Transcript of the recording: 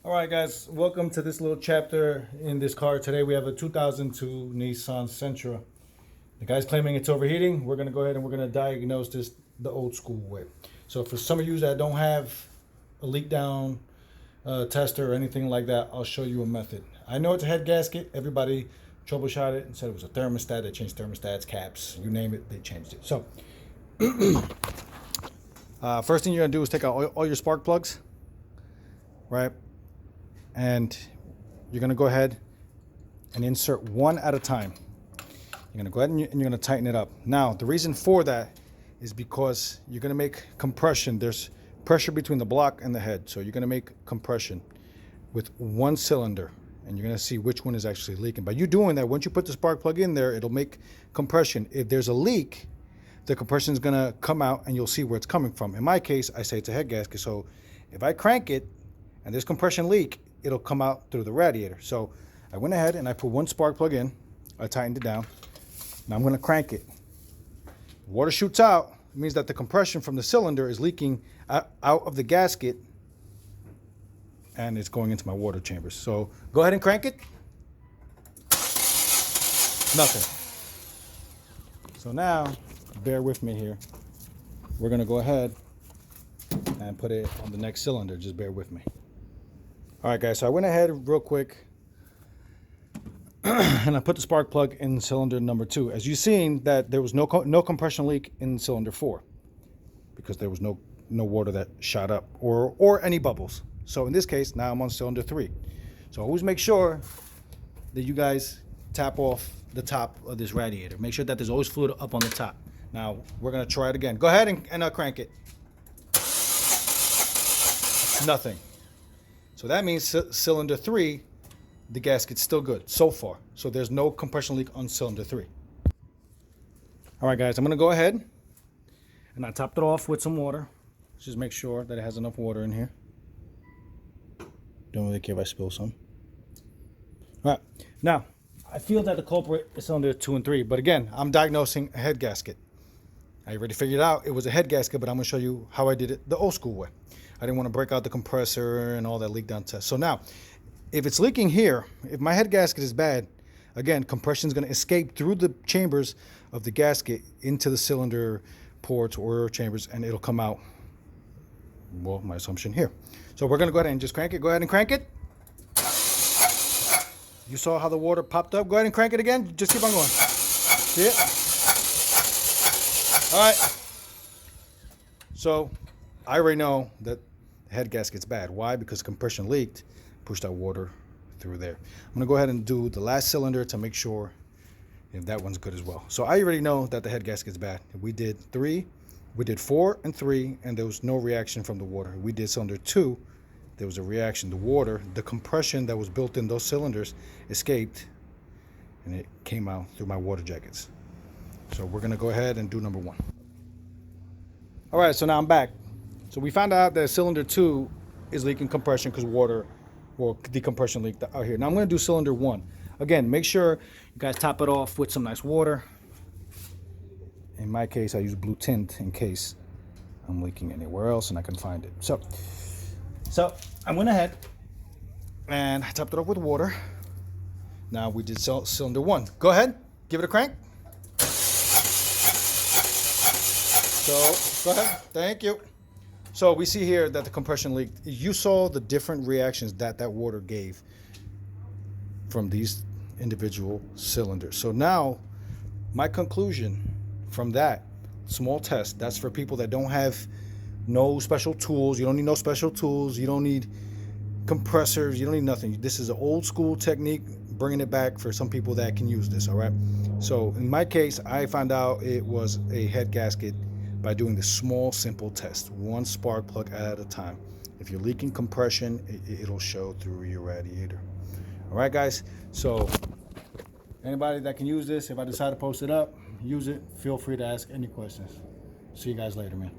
All right, guys, welcome to this little chapter in this car. Today we have a 2002 Nissan Sentra. The guy's claiming it's overheating. We're going to go ahead and we're going to diagnose this the old school way. So for some of you that don't have a leak down tester or anything like that, I'll show you a method. I know it's a head gasket. Everybody troubleshot it and said it was a thermostat. They changed thermostats, caps, you name it, they changed it. So first thing you're going to do is take out all your spark plugs, right? And you're going to go ahead and insert one at a time. You're going to go ahead and you're going to tighten it up. Now, the reason for that is because you're going to make compression. There's pressure between the block and the head. So you're going to make compression with one cylinder, and you're going to see which one is actually leaking. By you doing that, once you put the spark plug in there, it'll make compression. If there's a leak, the compression is going to come out and you'll see where it's coming from. In my case, I say it's a head gasket. So if I crank it and there's compression leak, it'll come out through the radiator. So I went ahead and I put one spark plug in. I tightened it down. Now I'm going to crank it. Water shoots out. It means that the compression from the cylinder is leaking out of the gasket and it's going into my water chambers. So go ahead and crank it. Nothing. So now, bear with me here. We're going to go ahead and put it on the next cylinder. Just bear with me. All right, guys, so I went ahead real quick and I put the spark plug in cylinder number 2. As you've seen, that there was no compression leak in cylinder 4 because there was no water that shot up or any bubbles. So in this case, now I'm on cylinder 3. So always make sure that you guys tap off the top of this radiator. Make sure that there's always fluid up on the top. Now we're gonna try it again. Go ahead and crank it. Nothing. So that means cylinder 3, the gasket's still good so far. So there's no compression leak on cylinder 3. All right, guys, I'm going to go ahead and I topped it off with some water. Just make sure that it has enough water in here. Don't really care if I spill some. All right, now I feel that the culprit is cylinder 2 and 3, but again, I'm diagnosing a head gasket. I already figured out it was a head gasket, but I'm going to show you how I did it the old school way. I didn't want to break out the compressor and all that leak down test. So now, if it's leaking here, if my head gasket is bad, again, compression is going to escape through the chambers of the gasket into the cylinder ports or chambers, and it'll come out, well, my assumption here. So we're going to go ahead and just crank it. Go ahead and crank it. You saw how the water popped up. Go ahead and crank it again. Just keep on going. See it? All right. So I already know that the head gasket's bad. Why? Because compression leaked, pushed out water through there. I'm going to go ahead and do the last cylinder to make sure if that one's good as well. So I already know that the head gasket's bad. We did 3, we did 4 and 3, and there was no reaction from the water. We did cylinder 2, there was a reaction. The water, the compression that was built in those cylinders escaped, and it came out through my water jackets. So we're going to go ahead and do number 1. All right, so now I'm back. So we found out that cylinder 2 is leaking compression because water or decompression leaked out here. Now I'm going to do cylinder 1. Again, make sure you guys top it off with some nice water. In my case, I use blue tint in case I'm leaking anywhere else and I can find it. So I went ahead and I topped it off with water. Now we did cylinder 1. Go ahead, give it a crank. So go ahead, thank you. So we see here that the compression leaked. You saw the different reactions that water gave from these individual cylinders. So now my conclusion from that small test, that's for people that don't have no special tools. You don't need no special tools. You don't need compressors. You don't need nothing. This is an old school technique, bringing it back for some people that can use this, all right? So in my case, I found out it was a head gasket by doing this small, simple test, one spark plug at a time. If you're leaking compression, it'll show through your radiator. All right, guys? So anybody that can use this, if I decide to post it up, use it, feel free to ask any questions. See you guys later, man.